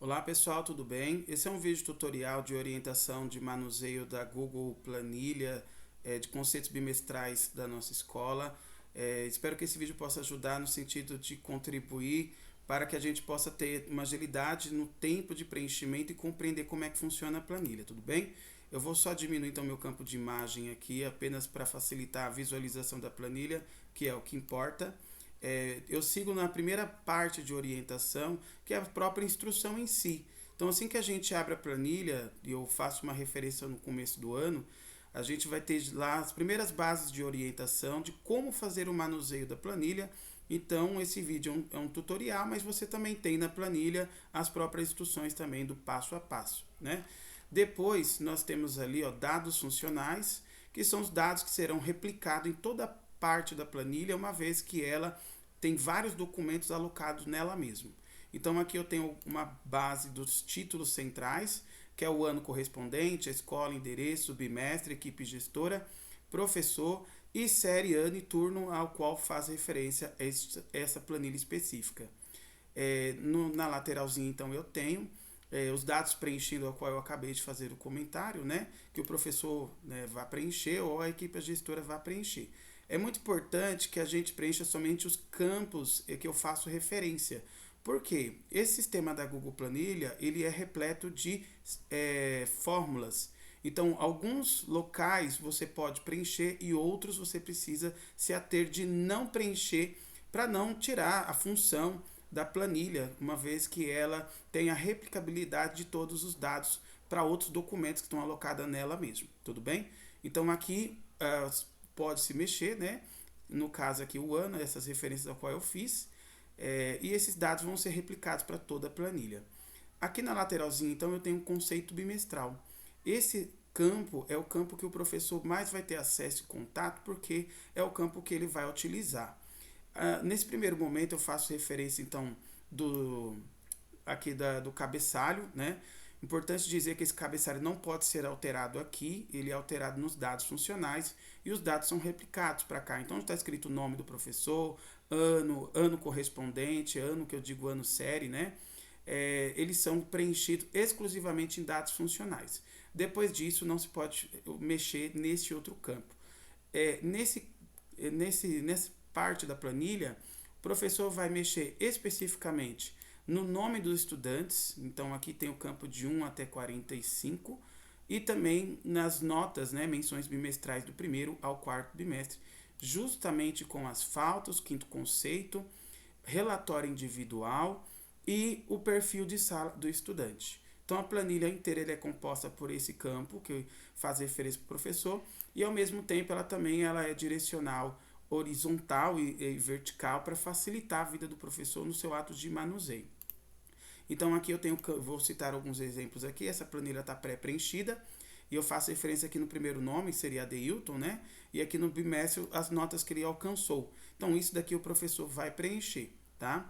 Olá pessoal, tudo bem? Esse é um vídeo tutorial de orientação de manuseio da Google Planilha de conceitos bimestrais da nossa escola. Espero que esse vídeo possa ajudar no sentido de contribuir para que a gente possa ter uma agilidade no tempo de preenchimento e compreender como é que funciona a planilha, tudo bem? Eu vou só diminuir então meu campo de imagem aqui apenas para facilitar a visualização da planilha, que é o que importa. Eu sigo na primeira parte de orientação, que é a própria instrução em si. Então, assim que a gente abre a planilha, e eu faço uma referência no começo do ano, a gente vai ter lá as primeiras bases de orientação de como fazer o manuseio da planilha. Então, esse vídeo é um tutorial, mas você também tem na planilha as próprias instruções também do passo a passo, né? Depois, nós temos ali dados funcionais, que são os dados que serão replicados em toda parte da planilha, uma vez que ela tem vários documentos alocados nela mesma. Então aqui eu tenho uma base dos títulos centrais, que é o ano correspondente, a escola, endereço, bimestre, equipe gestora, professor e série, ano e turno ao qual faz referência essa planilha específica. Na lateralzinha então eu tenho os dados preenchendo ao qual eu acabei de fazer o comentário, né, que o professor, né, vai preencher ou a equipe gestora vai preencher. É muito importante que a gente preencha somente os campos que eu faço referência. Porque esse sistema da Google Planilha ele é repleto de fórmulas. Então, alguns locais você pode preencher e outros você precisa se ater de não preencher para não tirar a função da planilha, uma vez que ela tem a replicabilidade de todos os dados para outros documentos que estão alocados nela mesmo, tudo bem? Então aqui pode se mexer, né? No caso aqui o ano, essas referências ao qual eu fiz, e esses dados vão ser replicados para toda a planilha. Aqui na lateralzinha, então, eu tenho um conceito bimestral. Esse campo é o campo que o professor mais vai ter acesso e contato, porque é o campo que ele vai utilizar. Nesse primeiro momento eu faço referência então do cabeçalho, né? Importante dizer que esse cabeçalho não pode ser alterado aqui, ele é alterado nos dados funcionais e os dados são replicados para cá. Então está escrito o nome do professor, ano correspondente, ano que eu digo ano série, né? Eles são preenchidos exclusivamente em dados funcionais. Depois disso não se pode mexer nesse outro campo. Nessa parte da planilha, o professor vai mexer especificamente no nome dos estudantes, então aqui tem o campo de 1 até 45, e também nas notas, né, menções bimestrais do primeiro ao quarto bimestre, justamente com as faltas, quinto conceito, relatório individual e o perfil de sala do estudante. Então a planilha inteira é composta por esse campo que faz referência para o professor e ao mesmo tempo ela é direcional, horizontal e vertical para facilitar a vida do professor no seu ato de manuseio. Então aqui vou citar alguns exemplos aqui. Essa planilha está pré-preenchida e eu faço referência aqui no primeiro nome, seria Adeilton, né? E aqui no bimestre as notas que ele alcançou. Então isso daqui o professor vai preencher, tá?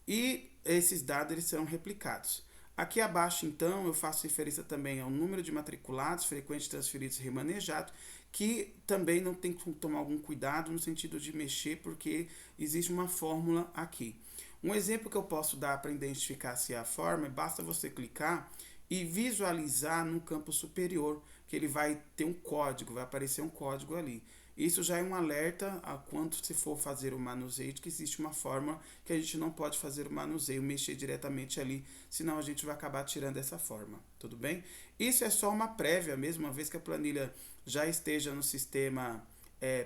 E esses dados eles serão replicados. Aqui abaixo, então, eu faço referência também ao número de matriculados, frequentes transferidos e remanejados, que também não tem que tomar algum cuidado no sentido de mexer, porque existe uma fórmula aqui. Um exemplo que eu posso dar para identificar se é a forma, basta você clicar e visualizar no campo superior, que ele vai ter um código, vai aparecer um código ali. Isso já é um alerta a quando se for fazer o manuseio, de que existe uma forma que a gente não pode fazer o manuseio, mexer diretamente ali, senão a gente vai acabar tirando essa forma, tudo bem? Isso é só uma prévia mesmo, uma vez que a planilha já esteja no sistema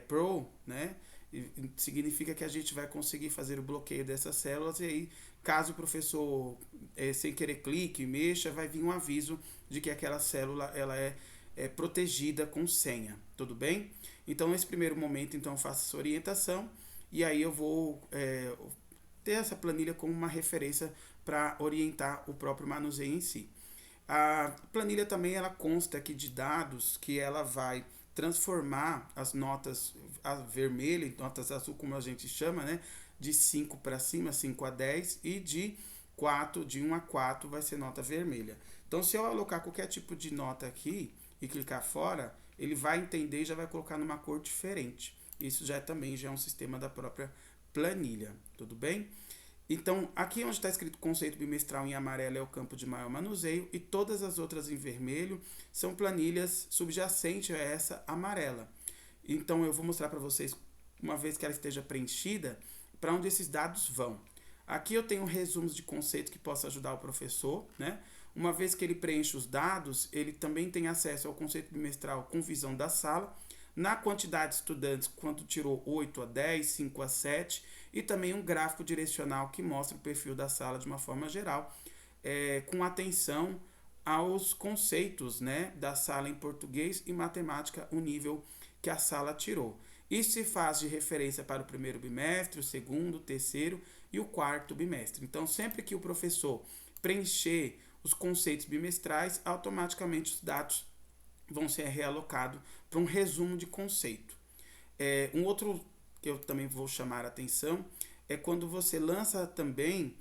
Pro, né? Significa que a gente vai conseguir fazer o bloqueio dessas células e aí, caso o professor sem querer clique, mexa, vai vir um aviso de que aquela célula ela é protegida com senha, tudo bem? Então nesse primeiro momento então eu faço essa orientação e aí eu vou ter essa planilha como uma referência para orientar o próprio manuseio em si. A planilha também ela consta aqui de dados que ela vai transformar as notas vermelha em notas azul, como a gente chama, né? De 5 para cima, 5 a 10, e de 1 a 4 vai ser nota vermelha. Então, se eu alocar qualquer tipo de nota aqui e clicar fora, ele vai entender e já vai colocar numa cor diferente. Isso também já é um sistema da própria planilha, tudo bem? Então, aqui onde está escrito conceito bimestral em amarelo é o campo de maior manuseio e todas as outras em vermelho são planilhas subjacentes a essa amarela. Então, eu vou mostrar para vocês, uma vez que ela esteja preenchida, para onde esses dados vão. Aqui eu tenho resumos de conceitos que possam ajudar o professor, né? Uma vez que ele preenche os dados, ele também tem acesso ao conceito bimestral com visão da sala, na quantidade de estudantes, quanto tirou 8 a 10, 5 a 7, e também um gráfico direcional que mostra o perfil da sala de uma forma geral, com atenção aos conceitos, né, da sala em português e matemática, o nível que a sala tirou. Isso se faz de referência para o primeiro bimestre, o segundo, o terceiro e o quarto bimestre. Então, sempre que o professor preencher os conceitos bimestrais, automaticamente os dados vão ser realocados para um resumo de conceito. Um outro que eu também vou chamar a atenção é quando você lança também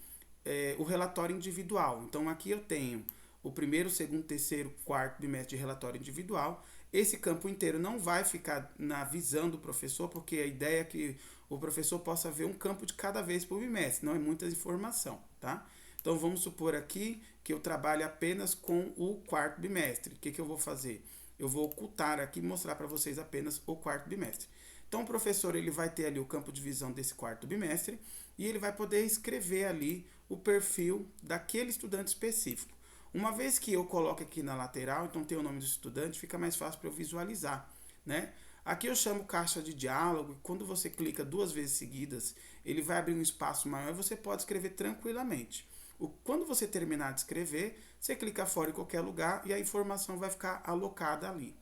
o relatório individual. Então, aqui eu tenho o primeiro, segundo, terceiro, quarto bimestre de relatório individual. Esse campo inteiro não vai ficar na visão do professor, porque a ideia é que o professor possa ver um campo de cada vez por bimestre, não é muita informação, tá? Então, vamos supor aqui que eu trabalho apenas com o quarto bimestre. O que eu vou fazer? Eu vou ocultar aqui e mostrar para vocês apenas o quarto bimestre. Então, o professor ele vai ter ali o campo de visão desse quarto bimestre e ele vai poder escrever ali o perfil daquele estudante específico. Uma vez que eu coloco aqui na lateral, então tem o nome do estudante, fica mais fácil para eu visualizar, né? Aqui eu chamo caixa de diálogo, e quando você clica 2 vezes seguidas, ele vai abrir um espaço maior e você pode escrever tranquilamente. Quando você terminar de escrever, você clica fora em qualquer lugar e a informação vai ficar alocada ali.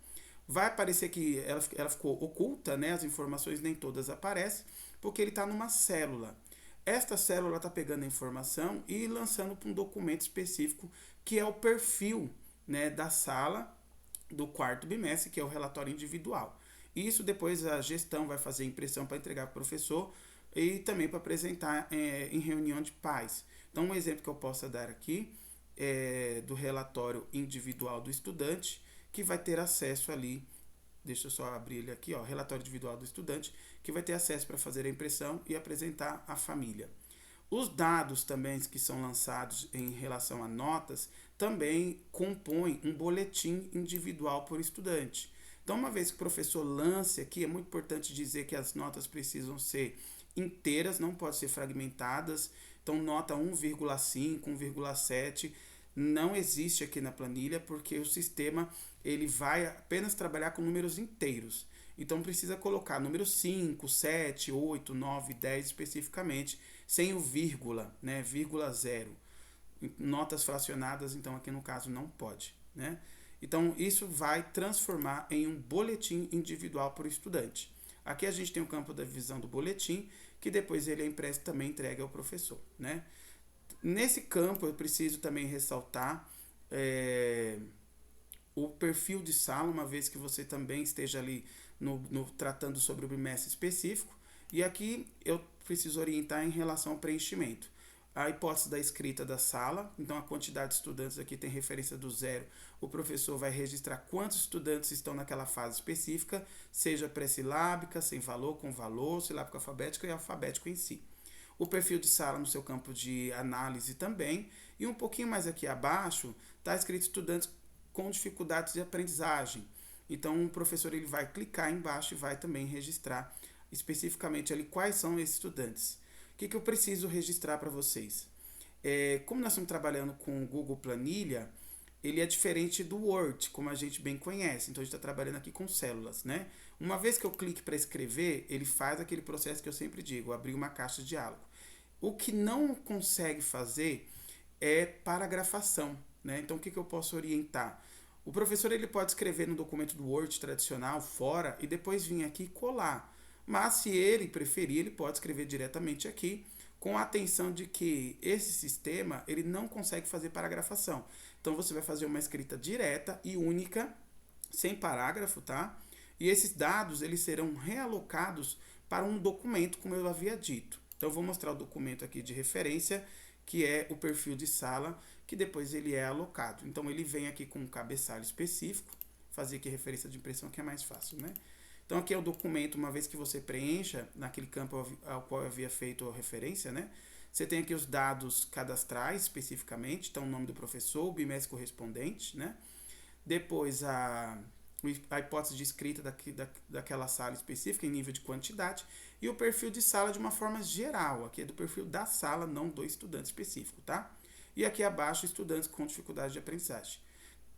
Vai aparecer que ela ficou oculta, né? As informações nem todas aparecem, porque ele está numa célula. Esta célula está pegando a informação e lançando para um documento específico, que é o perfil, né, da sala do quarto bimestre, que é o relatório individual. Isso depois a gestão vai fazer impressão para entregar para o professor e também para apresentar em reunião de pais. Então, um exemplo que eu possa dar aqui é do relatório individual do estudante, que vai ter acesso ali, deixa eu só abrir ele aqui, ó, relatório individual do estudante, que vai ter acesso para fazer a impressão e apresentar à família. Os dados também que são lançados em relação a notas também compõem um boletim individual por estudante. Então, uma vez que o professor lance aqui, é muito importante dizer que as notas precisam ser inteiras, não podem ser fragmentadas. Então, nota 1,5, 1,7 não existe aqui na planilha, porque o sistema ele vai apenas trabalhar com números inteiros. Então, precisa colocar números 5, 7, 8, 9, 10 especificamente, sem o vírgula, né? Vírgula 0. Notas fracionadas, então aqui no caso não pode, né? Então, isso vai transformar em um boletim individual para o estudante. Aqui a gente tem o campo da visão do boletim, que depois ele é impresso e também entregue ao professor, né? Nesse campo, eu preciso também ressaltar o perfil de sala, uma vez que você também esteja ali tratando sobre o bimestre específico. E aqui eu preciso orientar em relação ao preenchimento. A hipótese da escrita da sala, então a quantidade de estudantes aqui tem referência do 0. O professor vai registrar quantos estudantes estão naquela fase específica, seja pré-silábica, sem valor, com valor, silábico alfabético e alfabético em si. O perfil de sala no seu campo de análise também. E um pouquinho mais aqui abaixo está escrito estudantes com dificuldades de aprendizagem. Então o professor ele vai clicar embaixo e vai também registrar especificamente ali quais são esses estudantes. O que eu preciso registrar para vocês? Como nós estamos trabalhando com o Google Planilha, ele é diferente do Word, como a gente bem conhece. Então a gente está trabalhando aqui com células, né? Uma vez que eu clique para escrever, ele faz aquele processo que eu sempre digo, abrir uma caixa de diálogo. O que não consegue fazer é paragrafação, né? Então o que eu posso orientar? O professor ele pode escrever no documento do Word tradicional fora e depois vir aqui e colar. Mas se ele preferir, ele pode escrever diretamente aqui, com a atenção de que esse sistema ele não consegue fazer paragrafação. Então você vai fazer uma escrita direta e única, sem parágrafo, tá? E esses dados eles serão realocados para um documento, como eu havia dito. Então eu vou mostrar o documento aqui de referência, que é o perfil de sala, que depois ele é alocado. Então ele vem aqui com um cabeçalho específico, fazer aqui referência de impressão que é mais fácil, né? Então aqui é o documento, uma vez que você preencha naquele campo ao qual eu havia feito a referência, né? Você tem aqui os dados cadastrais especificamente, então o nome do professor, o bimestre correspondente, né? Depois a hipótese de escrita daquela sala específica em nível de quantidade e o perfil de sala de uma forma geral. Aqui é do perfil da sala, não do estudante específico, tá? E aqui abaixo, estudantes com dificuldade de aprendizagem.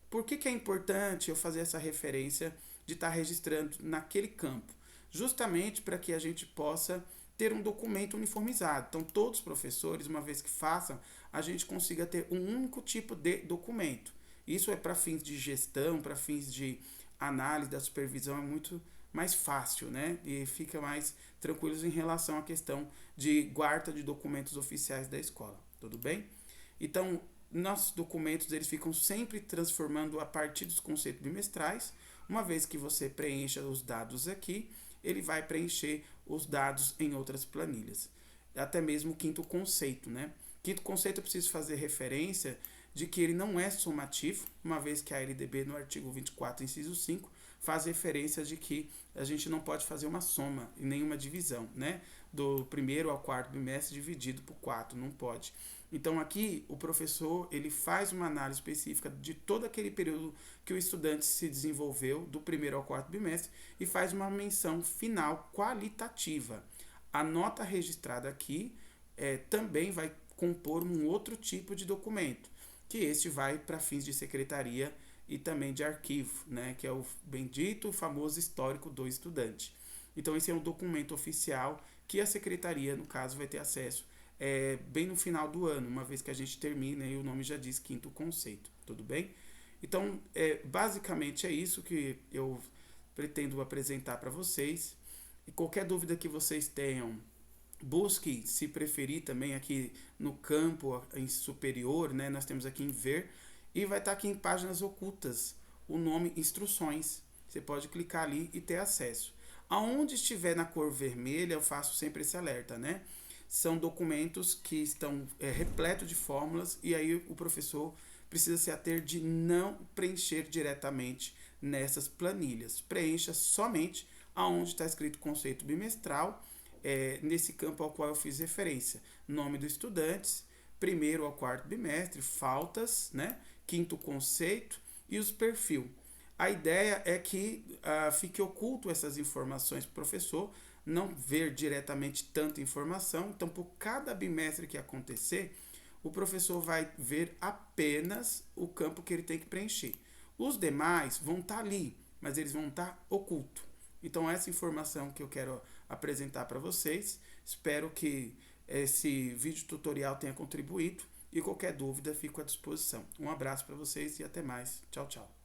Por que é importante eu fazer essa referência de estar registrando naquele campo? Justamente para que a gente possa ter um documento uniformizado. Então, todos os professores, uma vez que façam, a gente consiga ter um único tipo de documento. Isso é para fins de gestão, para fins de análise da supervisão, é muito mais fácil, né? E fica mais tranquilos em relação à questão de guarda de documentos oficiais da escola. Tudo bem? Então, nossos documentos eles ficam sempre transformando a partir dos conceitos bimestrais. Uma vez que você preencha os dados aqui, ele vai preencher os dados em outras planilhas. Até mesmo o quinto conceito, né? Quinto conceito eu preciso fazer referência de que ele não é somativo, uma vez que a LDB no artigo 24, inciso 5, faz referência de que a gente não pode fazer uma soma e nenhuma divisão, né? Do primeiro ao quarto bimestre dividido por 4, não pode. Então aqui o professor ele faz uma análise específica de todo aquele período que o estudante se desenvolveu, do primeiro ao quarto bimestre, e faz uma menção final qualitativa. A nota registrada aqui também vai compor um outro tipo de documento, que este vai para fins de secretaria e também de arquivo, né, que é o bendito famoso histórico do estudante. Então esse é um documento oficial que a secretaria, no caso, vai ter acesso bem no final do ano, uma vez que a gente termina, e o nome já diz quinto conceito, tudo bem? Então, basicamente é isso que eu pretendo apresentar para vocês. E qualquer dúvida que vocês tenham, busque, se preferir, também aqui no campo em superior, né? Nós temos aqui em ver, e vai estar aqui em páginas ocultas o nome instruções. Você pode clicar ali e ter acesso. Aonde estiver na cor vermelha, eu faço sempre esse alerta, né? São documentos que estão repletos de fórmulas e aí o professor precisa se ater de não preencher diretamente nessas planilhas. Preencha somente aonde está escrito conceito bimestral, nesse campo ao qual eu fiz referência. Nome do estudante, primeiro ao quarto bimestre, faltas, né? Quinto conceito e os perfil. A ideia é que fique oculto essas informações para o professor, não ver diretamente tanta informação. Então, por cada bimestre que acontecer, o professor vai ver apenas o campo que ele tem que preencher. Os demais vão estar ali, mas eles vão estar ocultos. Então, essa informação que eu quero apresentar para vocês. Espero que esse vídeo tutorial tenha contribuído e qualquer dúvida fico à disposição. Um abraço para vocês e até mais. Tchau, tchau.